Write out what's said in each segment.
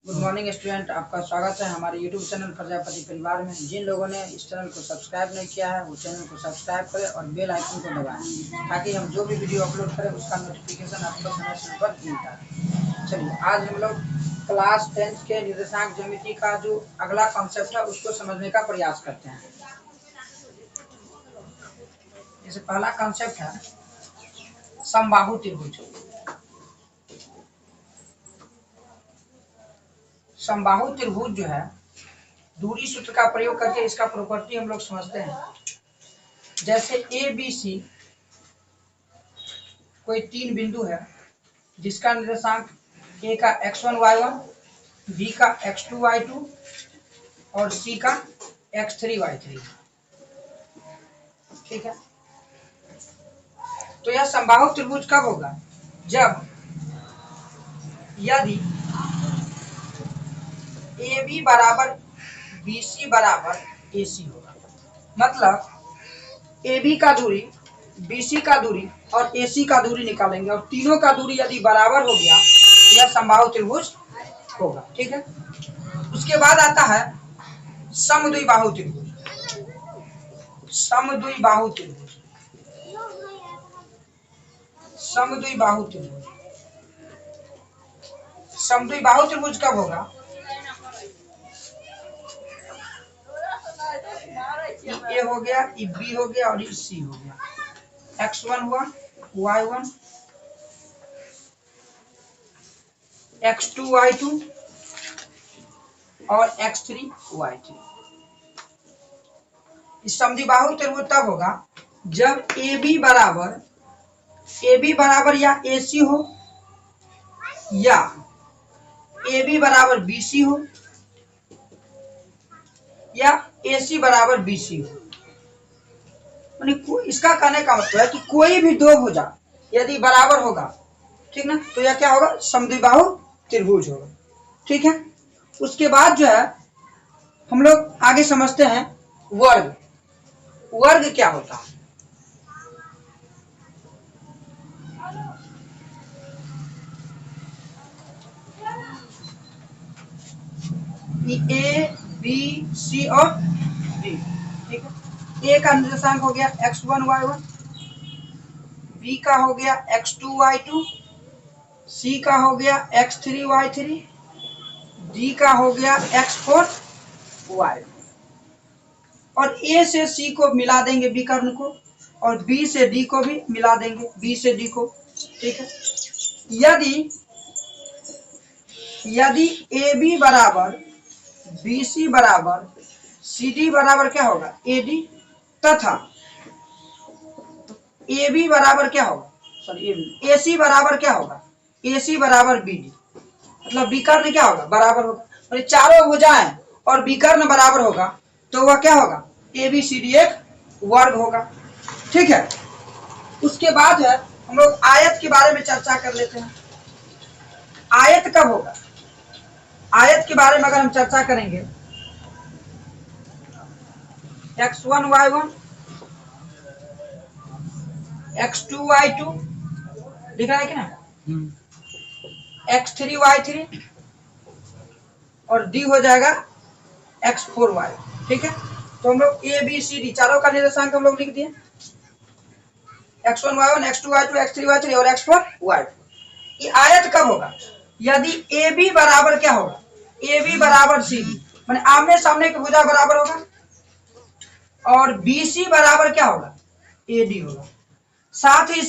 Good morning student, आपका स्वागत है हमारे यूट्यूब चैनल प्रजापति परिवार में। जिन लोगों ने इस चैनल को सब्सक्राइब नहीं किया है वो चैनल को सब्सक्राइब करें और बेल आइकन को दबाएं ताकि हम जो भी वीडियो अपलोड करें उसका नोटिफिकेशन आपको समय समय पर मिलता है। चलिए, आज हम लोग क्लास 10 के निर्देशांक ज्यामिति का जो अगला कॉन्सेप्ट है उसको समझने का प्रयास करते हैं। जैसे पहला कॉन्सेप्ट है समबाहु त्रिभुज। समबाहु त्रिभुज जो है, दूरी सूत्र का प्रयोग करके इसका प्रॉपर्टी हम लोग समझते हैं। जैसे ए बी सी कोई तीन बिंदु है जिसका निर्देशांक ए का x1 y1, बी का x2 y2 और सी का x3 y3। ठीक है, तो यह समबाहु त्रिभुज कब होगा? जब यदि ए बी बराबर बी सी बराबर ए सी होगा। मतलब ए बी का दूरी, बी सी का दूरी और ए सी का दूरी निकालेंगे और तीनों का दूरी यदि बराबर हो गया तो यह समबाहु त्रिभुज होगा। ठीक है, उसके बाद आता है समद्विबाहु त्रिभुज। समद्विबाहु त्रिभुज, समद्विबाहु त्रिभुज, समद्विबाहु त्रिभुज कब होगा? ए हो गया, ई बी हो गया और ई सी हो गया। x1 हुआ, y1, x2 y2 और x3 y3। इस समद्विबाहु त्रिभुज तब होगा जब ए बी बराबर या ए सी हो या ए बी बराबर बी सी हो या ए सी बराबर बी सी हो। इसका कहने का मतलब है कि कोई भी दो भुजा यदि बराबर होगा, ठीक ना, तो यह क्या होगा? समद्विबाहु त्रिभुज होगा। ठीक है, उसके बाद जो है हम लोग आगे समझते हैं वर्ग। वर्ग क्या होता है? ए बी सी और डी। ठीक है, ए का निर्देशांक हो गया x1 y1, बी का हो गया x2 y2, सी का हो गया x3 y3, डी का हो गया x4 y। और ए से सी को मिला देंगे विकर्ण को और बी से डी को भी मिला देंगे, बी से डी को। ठीक है, यदि ए बी बराबर बी सी बराबर सी डी बराबर क्या होगा? ए डी, तथा ए बी बराबर क्या होगा? ए सी बराबर क्या होगा? ए सी बराबर बी डी। मतलब विकर्ण क्या होगा? बराबर होगा। चारों भुजाएं और विकर्ण बराबर होगा तो वह क्या होगा? ए बी सी डी एक वर्ग होगा। ठीक है, उसके बाद है हम लोग आयत के बारे में चर्चा कर लेते हैं। आयत कब होगा? आयत के बारे में अगर हम चर्चा करेंगे, x1 y1, x2 y2 लिखा है कि ना, x3 y3 और d हो जाएगा x4 y। ठीक है, तो हम लोग ए बी सी डी चारों का निर्देशांक हम लोग लिख दिए, x1 y1, x2 y2, x3 y3 और x4 y। ये आयत कब होगा? यदि ए बी बराबर क्या होगा? ए बी बराबर सी डी, माने आमने सामने की भुजा बराबर होगा, और बी सी बराबर क्या होगा? ए डी होगा। साथ ही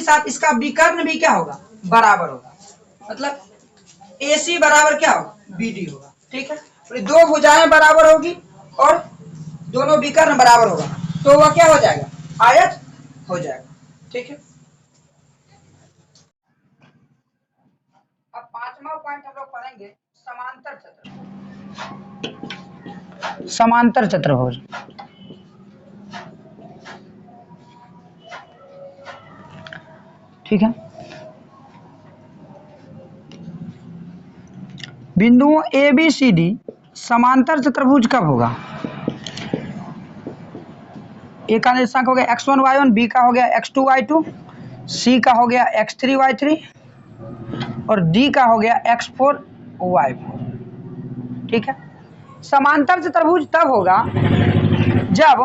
साथ इसका विकर्ण भी क्या होगा? बराबर होगा। मतलब ए सी बराबर क्या होगा? बी डी होगा। ठीक है, तो दो भुजाएं बराबर होगी और दोनों विकर्ण बराबर होगा तो वह क्या हो जाएगा? आयत हो जाएगा। ठीक है, अब पांचवा पॉइंट हम लोग पढ़ेंगे समांतर चतुर्भुज। समांतर चतुर्भुज, ठीक है, बिंदुओं ए बी सी डी समांतर चतुर्भुज कब होगा? ए का निर्देशांक हो गया x1 y1, बी का हो गया x2 y2, सी का हो गया x3 y3 और डी का हो गया x4 y4। ठीक है, समांतर चतुर्भुज तब होगा जब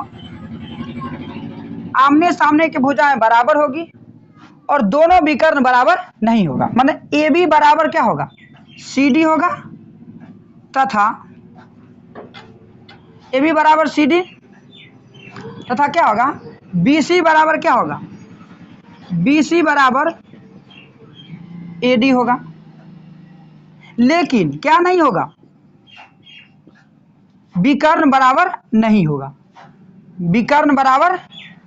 आमने सामने की भुजाएं बराबर होगी और दोनों विकर्ण बराबर नहीं होगा। मतलब ए बी बराबर क्या होगा, सी डी होगा, तथा ए बी बराबर सी डी, तथा क्या होगा, बी सी बराबर क्या होगा, बी सी बराबर ए डी होगा। लेकिन क्या नहीं होगा, विकर्ण बराबर नहीं होगा, विकर्ण बराबर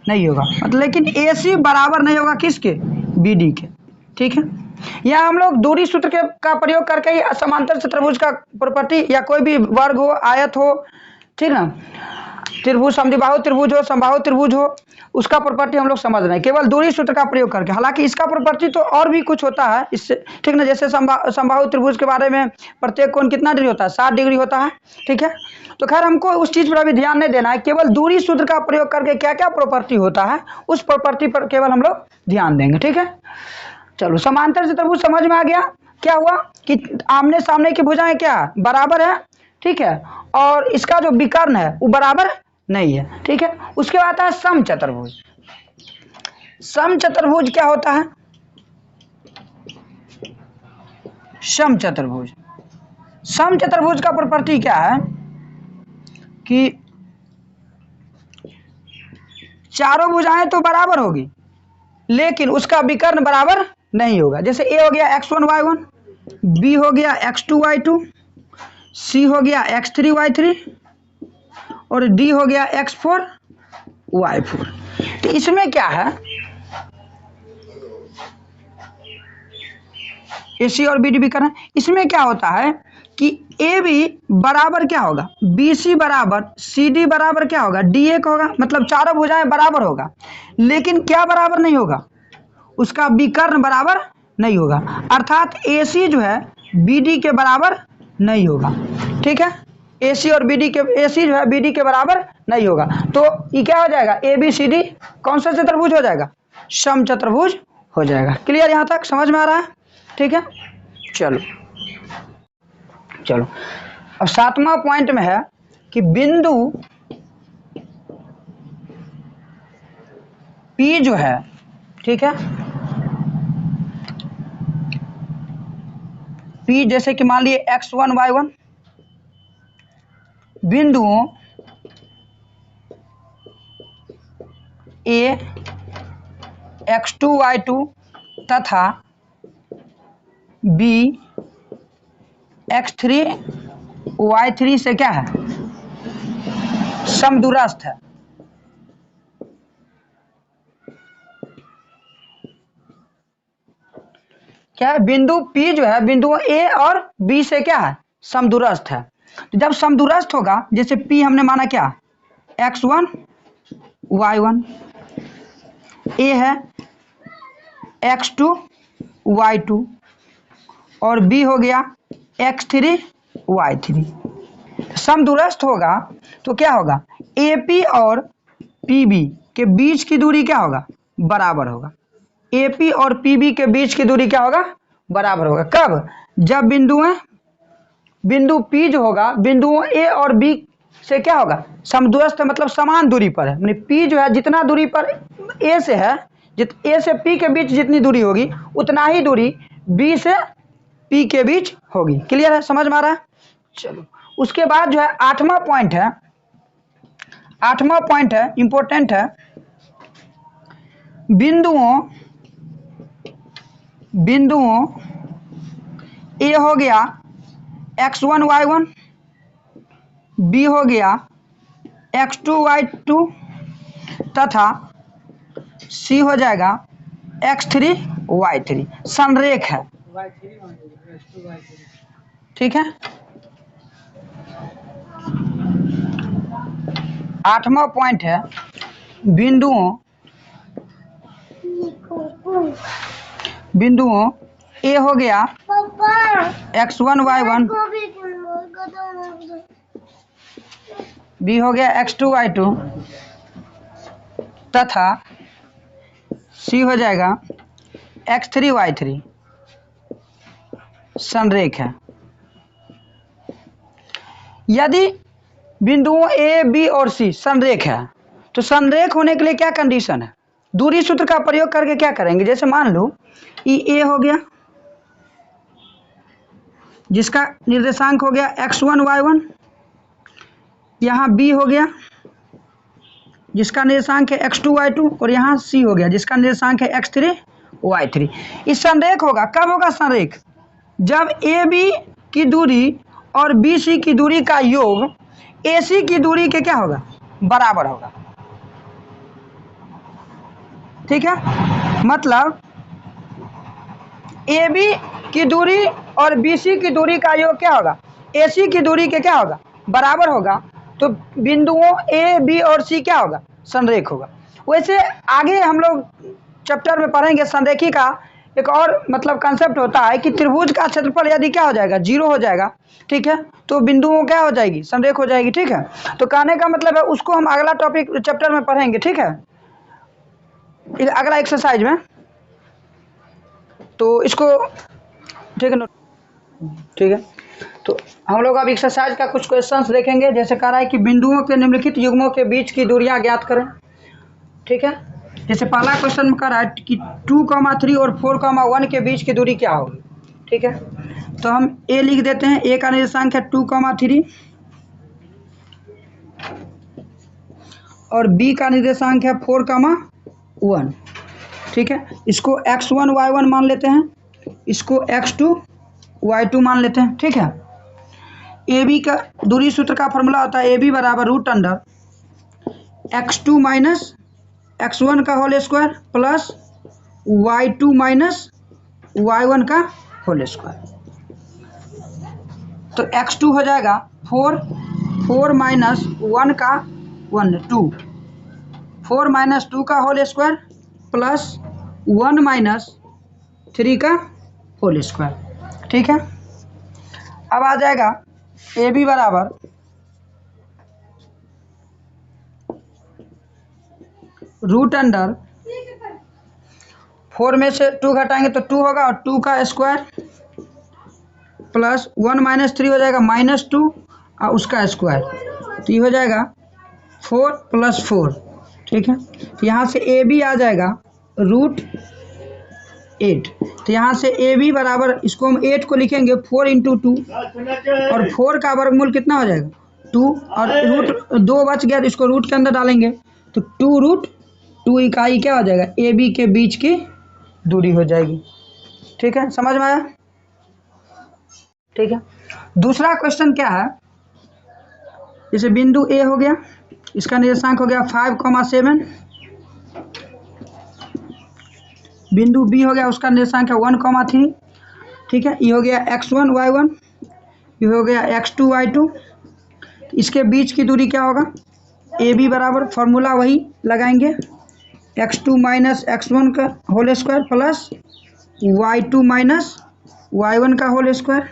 नहीं होगा। मतलब लेकिन ए सी बराबर नहीं होगा किसके, बी डी के। ठीक है, यहाँ हम लोग दूरी सूत्र के का प्रयोग करके ही समांतर चतुर्भुज का प्रॉपर्टी या कोई भी वर्ग हो, आयत हो, ठीक ना, त्रिभुज, समद्विबाहु त्रिभुज हो, समबाहु त्रिभुज हो, उसका प्रॉपर्टी हम लोग समझ रहे हैं केवल दूरी सूत्र का प्रयोग करके। हालांकि इसका प्रॉपर्टी तो और भी कुछ होता है इससे, ठीक ना। जैसे समबाहु त्रिभुज के बारे में प्रत्येक कोण कितना डिग्री होता है, 60 डिग्री होता है। ठीक है, तो खैर हमको उस चीज पर अभी ध्यान नहीं देना है, केवल दूरी सूत्र का प्रयोग करके क्या क्या प्रॉपर्टी होता है उस प्रॉपर्टी पर केवल हम लोग ध्यान देंगे। ठीक है, चलो समांतर चतुर्भुज समझ में आ गया। क्या हुआ कि आमने सामने की भुजाएं क्या बराबर है, ठीक है, और इसका जो विकर्ण है वो बराबर नहीं है। ठीक है, उसके बाद आता है सम चतुर्भुज। सम चतुर्भुज क्या होता है, सम चतुर्भुज, सम चतुर्भुज का प्रॉपर्टी क्या है कि चारों भुजाएं तो बराबर होगी लेकिन उसका विकर्ण बराबर नहीं होगा। जैसे ए हो गया x1 y1, बी हो गया x2 y2, सी हो गया x3 y3 और डी हो गया x4 y4। तो इसमें क्या है, ए सी और बी डी विकर्ण, इसमें क्या होता है कि ए बी बराबर क्या होगा, बी सी बराबर सी डी बराबर क्या होगा, डी एक होगा। मतलब चारों भुजाएं बराबर होगा लेकिन क्या बराबर नहीं होगा, उसका विकर्ण बराबर नहीं होगा। अर्थात ए सी जो है बी डी के बराबर नहीं होगा। ठीक है, ए सी और बी डी के, ए सी जो है बी डी के बराबर नहीं होगा। तो ये क्या हो जाएगा, ए बी सी डी कौन सा चतुर्भुज हो जाएगा, सम चतुर्भुज हो जाएगा। क्लियर, यहाँ तक समझ में आ रहा है। ठीक है, चलो चलो अब 7वां पॉइंट में है कि बिंदु P जो है, ठीक है, P जैसे कि मान लिए x1 y1 बिंदुओं A x2 y2 तथा B x3 y3 से क्या है, समदूरस्थ है। क्या है, बिंदु P जो है बिंदुओं A और B से क्या है, समदूरस्थ है। तो जब समदूरस्थ होगा, जैसे P हमने माना क्या, x1 y1, A है x2 y2 और B हो गया x3 y3। समदूरस्थ होगा तो क्या होगा, AP और PB के बीच की दूरी क्या होगा, बराबर होगा। AP और PB के बीच की दूरी क्या होगा, बराबर होगा। कब, जब बिंदु P जो होगा बिंदुओं A और B से क्या होगा, समदूरस्थ, मतलब समान दूरी पर है। मतलब P जो है जितना दूरी पर A से है, A से P के बीच जितनी दूरी होगी उतना ही दूरी B से P के बीच होगी। क्लियर है, समझ में आ रहा है। चलो उसके बाद जो है 8वां पॉइंट है, 8वां पॉइंट है, इंपॉर्टेंट है। बिंदुओं A हो गया x1 y1, B हो गया x2 y2 तथा C हो जाएगा x3 y3, संरेख है। ठीक है, 8वां पॉइंट है, बिंदुओं A हो गया x1 y1, B हो गया x2 y2 तथा C हो जाएगा x3 y3। संरेख है। यदि बिंदुओं ए बी और सी संरेख है तो संरेख होने के लिए क्या कंडीशन है? दूरी सूत्र का प्रयोग करके क्या करेंगे? जैसे मान लो ई ए हो गया जिसका निर्देशांक हो गया x1 y1, यहाँ बी हो गया जिसका निर्देशांक है x2 y2 और यहाँ सी हो गया जिसका निर्देशांक है x3 y3। इस संरेख होगा कब होगा संरेख? जब ए बी की दूरी और बी सी की दूरी का योग ए सी की दूरी के क्या होगा? बराबर होगा। ठीक है, मतलब ए बी की दूरी और बी सी की दूरी का योग क्या होगा? ए सी की दूरी के क्या होगा? बराबर होगा। तो बिंदुओं ए बी और सी क्या होगा? संरेख होगा। वैसे आगे हम लोग चैप्टर में पढ़ेंगे संरेखी का एक और मतलब कंसेप्ट होता है कि त्रिभुज का क्षेत्रफल यदि क्या हो जाएगा? 0 हो जाएगा, ठीक है, तो बिंदुओं क्या हो जाएगी? संरेख हो जाएगी। ठीक है, तो कहने का मतलब है उसको हम अगला टॉपिक चैप्टर में पढ़ेंगे। ठीक है, अगला एक्सरसाइज में, तो इसको ठीक है ना? ठीक है, तो हम लोग अब एक्सरसाइज का कुछ क्वेश्चंस देखेंगे। जैसे कह रहा है कि बिंदुओं के निम्नलिखित युग्मों के बीच की दूरियां ज्ञात करें। ठीक है, जैसे पहला क्वेश्चन में कह रहा है कि 2,3 और 4,1 के बीच की दूरी क्या होगी। ठीक है, तो हम ए लिख देते हैं। ए का निर्देशांक है 2,3 और बी का निर्देशांक है 4,1। ठीक है, इसको x1 y1 मान लेते हैं, इसको x2 y2 मान लेते हैं। ठीक है, ए बी का दूरी सूत्र का फॉर्मूला होता है ए बी बराबर √x2 माइनस x1 का whole square plus y2 minus y1 का होल स्क्वायर। तो x2 हो जाएगा 4 माइनस 1 का 2, 4 माइनस 2 का होल स्क्वायर प्लस 1 माइनस 3 का होल स्क्वायर। ठीक है, अब आ जाएगा ए बी बराबर √4 में से 2 घटाएंगे तो 2 होगा और 2 का स्क्वायर प्लस 1 माइनस 3 हो जाएगा -2 और उसका स्क्वायर, तो ये हो जाएगा 4 + 4। ठीक है, तो यहाँ से ए बी आ जाएगा √8। तो यहाँ से ए बी बराबर, इसको हम 8 को लिखेंगे 4 × 2 और 4 का वर्गमूल कितना हो जाएगा? 2 और √2 बच गया तो इसको रूट के अंदर डालेंगे तो 2√2 इकाई क्या हो जाएगा? ए बी के बीच की दूरी हो जाएगी। ठीक है, समझ में आया? ठीक है, दूसरा क्वेश्चन क्या है? जैसे बिंदु ए हो गया, इसका निर्देशांक हो गया 5,7। बिंदु बी हो गया, उसका निर्देशांक है 1,3। ठीक है, ये हो गया x1 y1, ये हो गया x2 y2। इसके बीच की दूरी क्या होगा? ए बी बराबर फॉर्मूला वही लगाएंगे x2 माइनस x1 का whole square plus y2 minus y1 का होल स्क्वायर।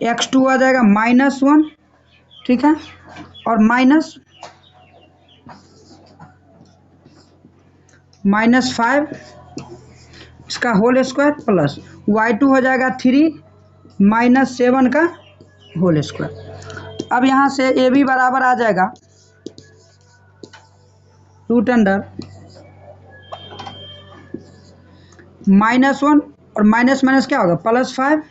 x2 आ जाएगा -1, ठीक है, और -5 इसका होल स्क्वायर प्लस y2 हो जाएगा 3 -7 का होल स्क्वायर। अब यहाँ से ए बी बराबर आ जाएगा √1 -1 और माइनस क्या होगा? +5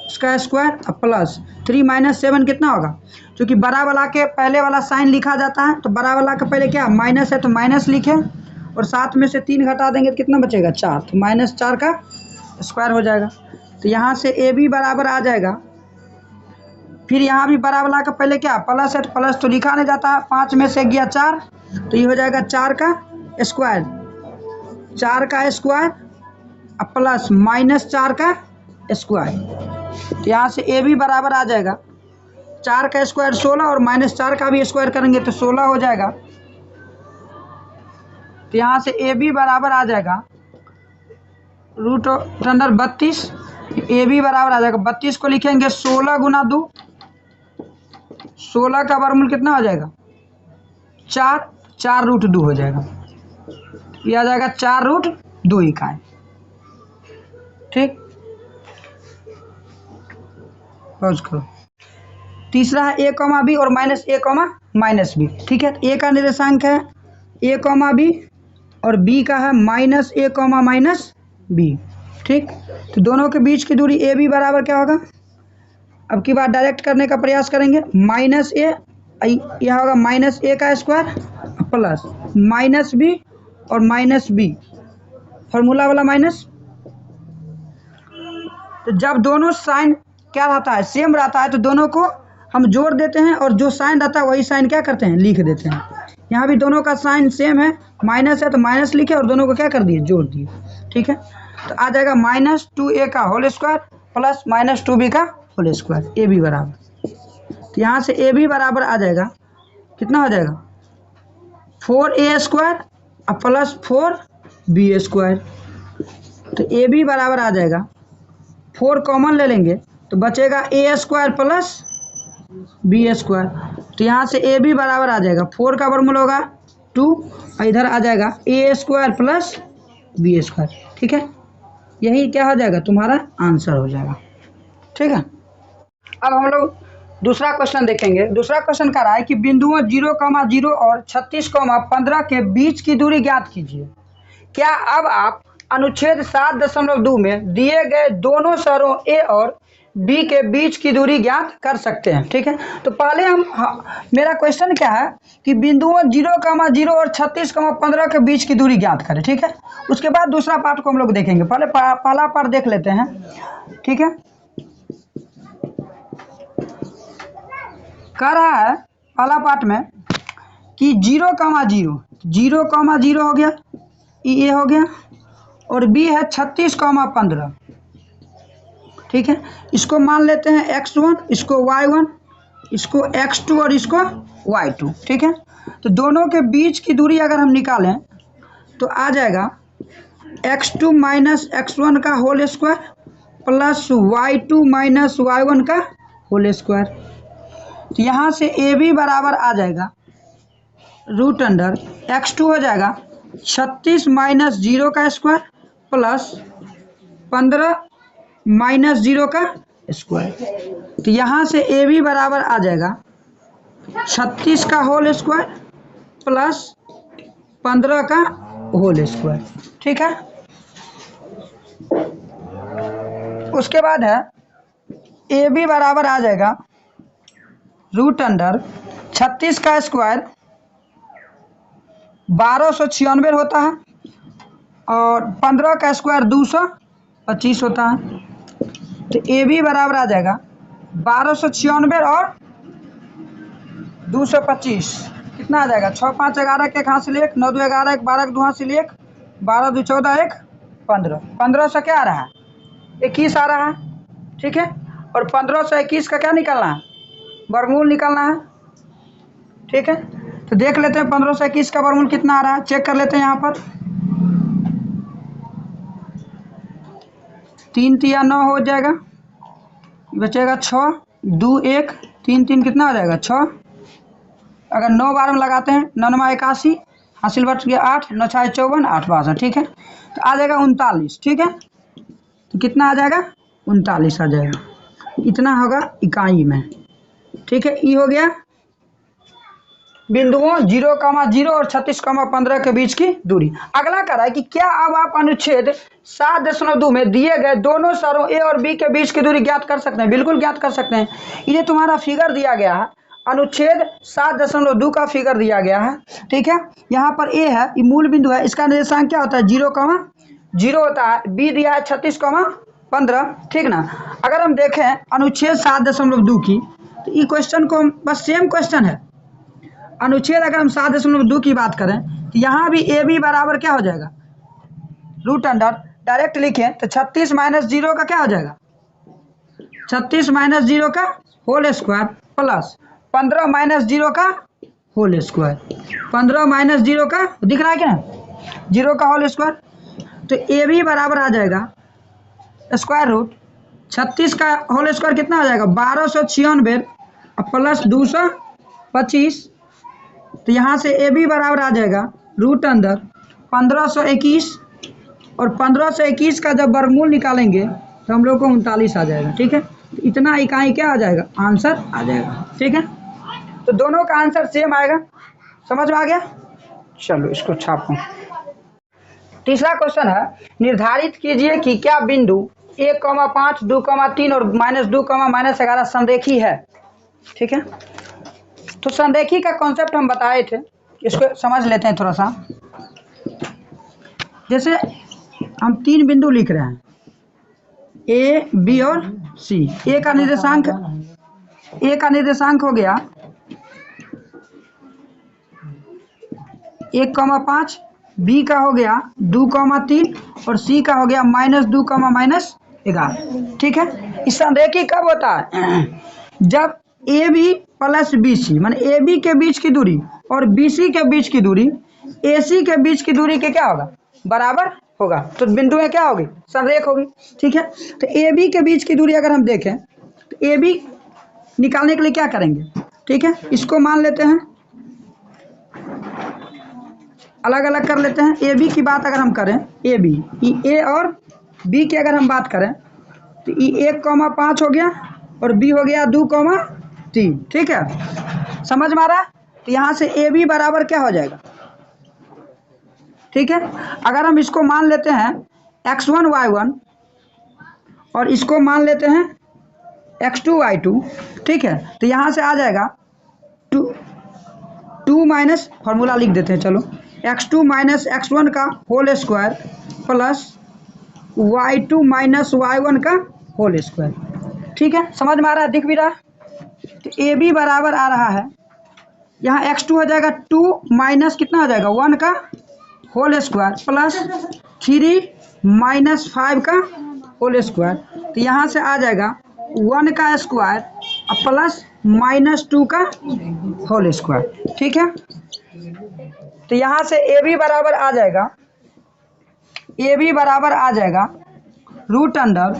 उसका स्क्वायर और प्लस 3 -7 कितना होगा? क्योंकि बड़ा वाला के पहले वाला साइन लिखा जाता है तो बड़ा वाला के पहले क्या माइनस है तो माइनस लिखे और 7 में से 3 घटा देंगे तो कितना बचेगा? 4, तो -4 का स्क्वायर हो जाएगा। तो यहाँ से ए बी बराबर आ जाएगा, फिर यहाँ भी बड़ा वाला का पहले क्या प्लस है तो प्लस तो लिखा नहीं जाता है, 5 में से गया 4 तो ये हो जाएगा 4 का स्क्वायर, 4 का स्क्वायर प्लस -4 का स्क्वायर। तो यहाँ से ए बी बराबर आ जाएगा 4 का स्क्वायर 16 और -4 का भी स्क्वायर करेंगे तो 16 हो जाएगा। तो यहाँ से ए बी बराबर आ जाएगा √32। ए बी बराबर आ जाएगा 32 को लिखेंगे 16 × 2, 16 का वर्गमूल कितना हो जाएगा? 4, 4√2 हो जाएगा। ये आ जाएगा 4√2 इकाई। ठीक, पॉज करो। तीसरा है ए कॉमा बी और माइनस ए कॉमा माइनस बी। ठीक है, ए का निर्देशांक है ए कॉमा बी और बी का है माइनस ए कॉमा माइनस बी। ठीक, तो दोनों के बीच की दूरी ए बी बराबर क्या होगा, अब की बार डायरेक्ट करने का प्रयास करेंगे। माइनस ए, यह होगा माइनस ए का स्क्वायर प्लस माइनस बी और माइनस बी, फॉर्मूला वाला माइनस। तो जब दोनों साइन क्या रहता है, सेम रहता है, तो दोनों को हम जोड़ देते हैं और जो साइन रहता है वही साइन क्या करते हैं, लिख देते हैं। यहाँ भी दोनों का साइन सेम है, माइनस है तो माइनस लिखे और दोनों को क्या कर दिए, जोड़ दिए। ठीक है, तो आ जाएगा माइनस 2a का whole square plus minus 2b का होल स्क्वायर, ए बी बराबर। तो यहाँ से ए बी बराबर आ जाएगा, कितना हो जाएगा, 4a square plus 4b square. तो ए बी बराबर आ जाएगा, 4 कॉमन ले लेंगे तो बचेगा ए स्क्वायर प्लस बी स्क्वायर। तो यहाँ से ए बी बराबर आ जाएगा 4 का वर्गमूल होगा 2 और इधर आ जाएगा ए स्क्वायर प्लस बी स्क्वायर। ठीक है, यही क्या हो जाएगा, तुम्हारा आंसर हो जाएगा। ठीक है, अब हम लोग दूसरा क्वेश्चन देखेंगे। दूसरा क्वेश्चन कह रहा है कि बिंदुओं 0,0 और 36,15 के बीच की दूरी ज्ञात कीजिए। क्या अब आप अनुच्छेद 7.2 में दिए गए दोनों शहरों ए और बी के बीच की दूरी ज्ञात कर सकते हैं। ठीक है, तो पहले हम मेरा क्वेश्चन क्या है कि बिंदुओं 0,0 और 36,15 के बीच की दूरी ज्ञात करें। ठीक है, उसके बाद दूसरा पार्ट को हम लोग देखेंगे, पहले पहला पार्ट देख लेते हैं। ठीक है, कह रहा है पहला पार्ट में कि 0,0 हो गया, ये हो गया, और बी है 36,15। ठीक है, इसको मान लेते हैं x1, इसको y1, इसको x2 और इसको y2। ठीक है, तो दोनों के बीच की दूरी अगर हम निकालें तो आ जाएगा x2 माइनस x1 का whole square plus y2 minus y1 का होल स्क्वायर। तो यहाँ से ए बी बराबर आ जाएगा रूट अंडर x2 हो जाएगा 36 माइनस 0 का स्क्वायर प्लस 15 माइनस 0 का स्क्वायर। तो यहाँ से ए बी बराबर आ जाएगा 36 का होल स्क्वायर प्लस 15 का होल स्क्वायर। ठीक है, उसके बाद है ए बी बराबर आ जाएगा रूट अंडर 36 का स्क्वायर 1296 होता है और 15 का स्क्वायर 225 होता है। तो ए बी बराबर आ जाएगा 1296 और 225, कितना आ जाएगा, 6 5 11 के एक हासिल 1, 9 2 11 1 12 के दो हासिल 1, 12 2 14 1 15, 15 से क्या आ रहा है, 21 आ रहा है। ठीक है, और 15 से 21 का क्या निकालना है, वर्गमूल निकालना है। ठीक है, तो देख लेते हैं 15 से 21 का वर्गमूल कितना आ रहा है, चेक कर लेते हैं। यहाँ पर 3 3 9 हो जाएगा, बचेगा 6 2 1 3 3 कितना हो जाएगा 6। अगर 9 बार में लगाते हैं 9 9 81, हासिल बच गया 8, 9 6 54 8 62। ठीक है, तो आ जाएगा 39। ठीक है, तो कितना आ जाएगा 39 आ जाएगा, इतना होगा इकाई में। ठीक है, ये हो गया बिंदुओं 0,0 और 36,15 के बीच की दूरी। अगला कह रहा है कि क्या अब आप अनुच्छेद 7.2 में दिए गए दोनों शहरों ए और बी के बीच की दूरी ज्ञात कर सकते हैं। बिल्कुल ज्ञात कर सकते हैं, ये तुम्हारा फिगर दिया गया है, अनुच्छेद 7.2 का फिगर दिया गया है। ठीक है, यहाँ पर ए है, ये मूल बिंदु है, इसका निर्देशांक क्या होता है 0,0 होता है, बी दिया है 36,15। ठीक ना, अगर हम देखें अनुच्छेद 7.2 की, तो ये क्वेश्चन को बस सेम क्वेश्चन है। अनुच्छेद अगर हम 7.2 की बात करें तो यहाँ भी ए बी बराबर क्या हो जाएगा, रूट अंडर डायरेक्ट लिखें तो 36 माइनस 0 का क्या हो जाएगा, 36 माइनस 0 का होल स्क्वायर प्लस 15 माइनस 0 का होल स्क्वायर, 15 माइनस 0 का दिख रहा है क्या, 0 का होल स्क्वायर। तो ए बी बराबर आ जाएगा स्क्वायर रूट 36 का होल स्क्वायर कितना हो जाएगा 1296 प्लस 225। तो यहाँ से ए बी बराबर आ जाएगा रूट अंदर 1521 और 15 से 21 का जब वर्गमूल निकालेंगे तो हम लोग को 39 आ जाएगा। ठीक है, तो इतना इकाई क्या आ जाएगा, आंसर आ जाएगा। ठीक है, तो दोनों का आंसर सेम आएगा। समझ में आ गया? चलो इसको छापो। तीसरा क्वेश्चन है, निर्धारित कीजिए कि क्या बिंदु 1,5, 2,3 और -2, -11 संरेखी है। ठीक है, तो संरेखी का कॉन्सेप्ट हम बताए थे, इसको समझ लेते हैं थोड़ा सा। जैसे हम 3 बिंदु लिख रहे हैं, ए, बी और सी। ए का निर्देशांक हो गया 1,5, बी का हो गया 2,3 और सी का हो गया -2, -11। ठीक है, इस संरेखी कब होता है, जब A B plus B C, मान ए बी के बीच की दूरी और बी सी के बीच की दूरी ए सी के बीच की दूरी के क्या होगा, बराबर होगा, तो बिंदु में क्या होगी, संरेख होगी। ठीक है, तो ए बी के बीच की दूरी अगर हम देखें तो ए बी निकालने के लिए क्या करेंगे। ठीक है, इसको मान लेते हैं, अलग अलग कर लेते हैं। ए बी की बात अगर हम करें, ए बी, ए और बी की अगर हम बात करें तो 1,5 हो गया और बी हो गया 2,3। ठीक है, समझ में आ रहा है? तो यहाँ से ए बी बराबर क्या हो जाएगा। ठीक है, अगर हम इसको मान लेते हैं x1 y1 और इसको मान लेते हैं x2 y2। ठीक है, तो यहाँ से आ जाएगा 2 माइनस, फॉर्मूला लिख देते हैं, चलो, x2 माइनस x1 का whole square plus y2 minus y1 का होल स्क्वायर। ठीक है, समझ में आ रहा है, दिख भी रहा है। तो ए बी बराबर आ रहा है, यहाँ x2 हो जाएगा 2 माइनस कितना हो जाएगा 1 का होल स्क्वायर प्लस 3 माइनस 5 का होल स्क्वायर। तो यहाँ से आ जाएगा 1 का स्क्वायर प्लस -2 का होल स्क्वायर। ठीक है, तो यहाँ से ए बी बराबर आ जाएगा, ए बी बराबर आ जाएगा रूट अंडर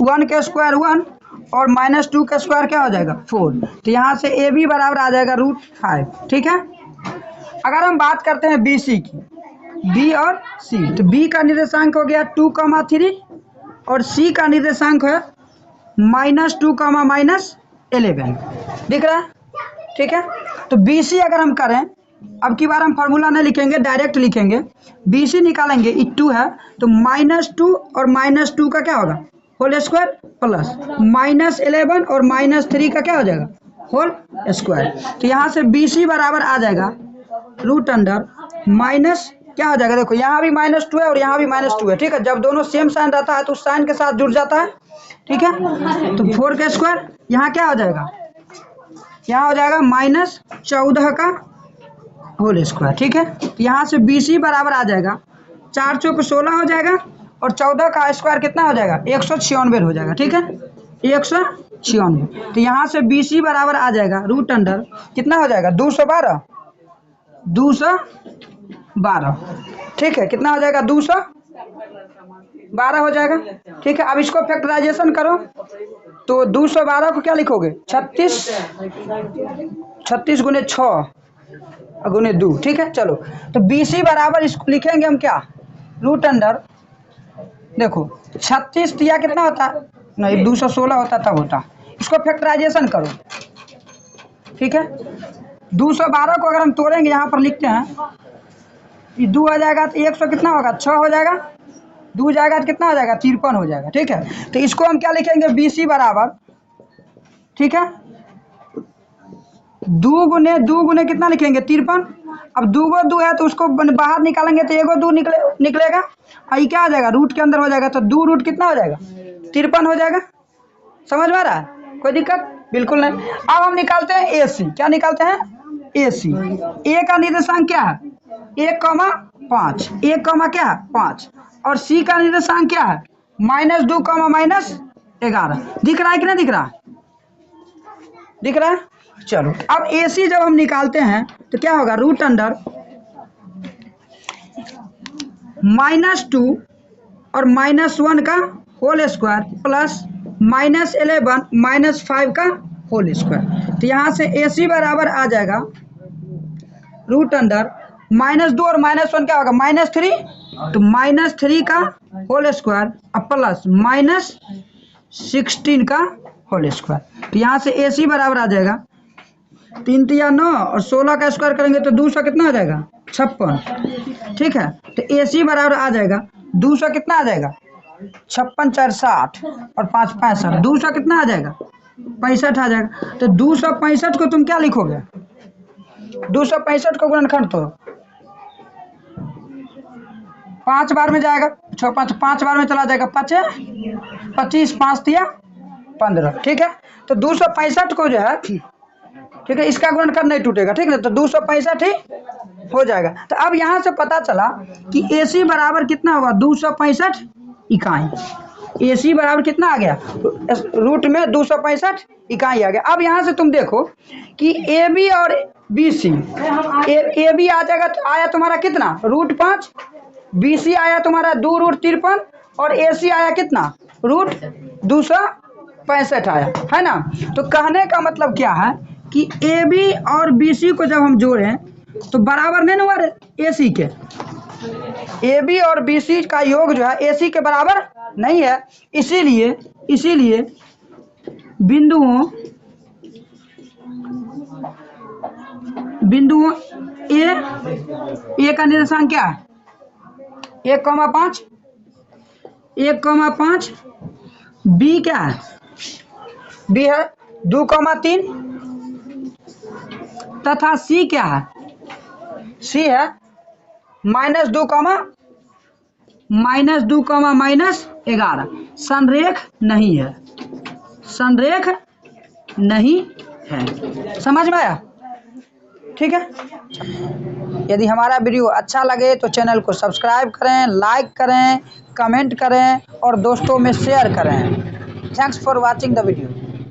1 का स्क्वायर 1 और -2 का स्क्वायर क्या हो जाएगा 4। तो यहाँ से ए बी बराबर आ जाएगा √5। ठीक है, अगर हम बात करते हैं बी सी की, बी और सी, तो बी का निर्देशांक हो गया 2,3 और सी का निर्देशांक है -2, -11। दिख रहा है? ठीक है, तो बी सी अगर हम करें, अब की बार हम फार्मूला नहीं लिखेंगे, डायरेक्ट लिखेंगे। बी सी निकालेंगे, 2 है तो -2 और -2 का क्या होगा होल स्क्वायर प्लस -11 और -3 का क्या हो जाएगा होल स्क्वायर। तो यहाँ से बी सी बराबर आ जाएगा रूट अंडर माइनस क्या हो जाएगा, देखो यहाँ भी -2 है और यहाँ भी -2 है। ठीक है, जब दोनों सेम साइन रहता है तो उस साइन के साथ जुड़ जाता है। ठीक है, तो 4 का स्क्वायर यहाँ क्या हो जाएगा, यहाँ हो जाएगा -14 का होल स्क्वायर। ठीक है, तो यहाँ से बी सी बराबर आ जाएगा 4 चौक 16 हो जाएगा और 14 का स्क्वायर कितना हो जाएगा 196 हो जाएगा। ठीक है, 196। तो यहाँ से बी सी बराबर आ जाएगा रूट अंडर कितना हो जाएगा 212। ठीक है, कितना हो जाएगा 212 हो जाएगा। ठीक है, अब इसको फैक्टराइजेशन करो तो 212 को क्या लिखोगे 36 गुने 6 गुने 2। ठीक है, चलो, तो बी सी बराबर इसको लिखेंगे हम क्या रूट अंडर, देखो 36 दिया कितना होता नहीं 216 होता तब होता, इसको फैक्टराइजेशन करो। ठीक है, 212 को अगर हम तोड़ेंगे यहाँ पर लिखते हैं, ये 2 हो जाएगा तो 100 कितना होगा 6 हो जाएगा, 2 जाएगा तो कितना हो जाएगा 53 हो जाएगा। ठीक है, तो इसको हम क्या लिखेंगे बी सी बराबर, ठीक है, 2 गुने कितना लिखेंगे 53। अब 2 को 2 है तो उसको बाहर निकालेंगे तो 1 2 निकलेगा और ये क्या हो जाएगा रूट के अंदर हो जाएगा, तो 2 रूट कितना हो जाएगा 53 हो जाएगा। समझ में आ रहा है, कोई दिक्कत बिल्कुल नहीं। अब हम निकालते हैं ए सी, क्या निकालते हैं ए सी। ए का निर्देशांक क्या है 1,5, 1, क्या है 5 और सी का निर्देशांक क्या है -2, -11। दिख रहा है कि नहीं दिख रहा, दिख रहा है। चलो, अब ए सी जब हम निकालते हैं तो क्या होगा रूट अंडर -2 और -1 का होल स्क्वायर प्लस -11 -5 का होल स्क्वायर। तो यहाँ से ए सी बराबर आ जाएगा रूट अंडर -2 और -1 क्या होगा -3 तो -3 का होल स्क्वायर और प्लस -16 का होल स्क्वायर। तो यहाँ से AC बराबर आ जाएगा 3 तिया 9 और 16 का स्क्वायर करेंगे तो 200 कितना आ जाएगा 56। ठीक है, तो AC बराबर आ जाएगा 200 कितना आ जाएगा 56 4 60 और 5 65। 200 कितना आ जाएगा 65 आ जाएगा। तो 265 को तुम क्या लिखोगे 265 को गुणनखंड तो 5 बार में जाएगा, 5 बार में चला जाएगा 25 5 तिया 15। ठीक है, तो 265 को जो है, ठीक है, इसका गुणनखंड नहीं टूटेगा। ठीक है, तो 265 ही हो जाएगा। तो अब यहाँ से पता चला कि AC बराबर कितना होगा 265 इकाई। AC बराबर कितना आ गया रूट में 265 इकाई आ गया। अब यहाँ से तुम देखो कि AB और BC, AB आ जाएगा तो आया तुम्हारा कितना √5, BC आया तुम्हारा 2√53 और AC आया कितना √265 आया, है ना। तो कहने का मतलब क्या है कि AB और BC को जब हम जोड़ें तो बराबर नहीं ना हुआ AC के। AB और BC का योग जो है AC के बराबर नहीं है। इसीलिए बिंदुओं A का निर्देशांक क्या है 1,5, 1,5। B क्या है B है 2,3 तथा C क्या है C है -2, -11। संरेख नहीं है, संरेख नहीं है। समझ में आया। ठीक है, यदि हमारा वीडियो अच्छा लगे तो चैनल को सब्सक्राइब करें, लाइक करें, कमेंट करें और दोस्तों में शेयर करें। Thanks for watching the video.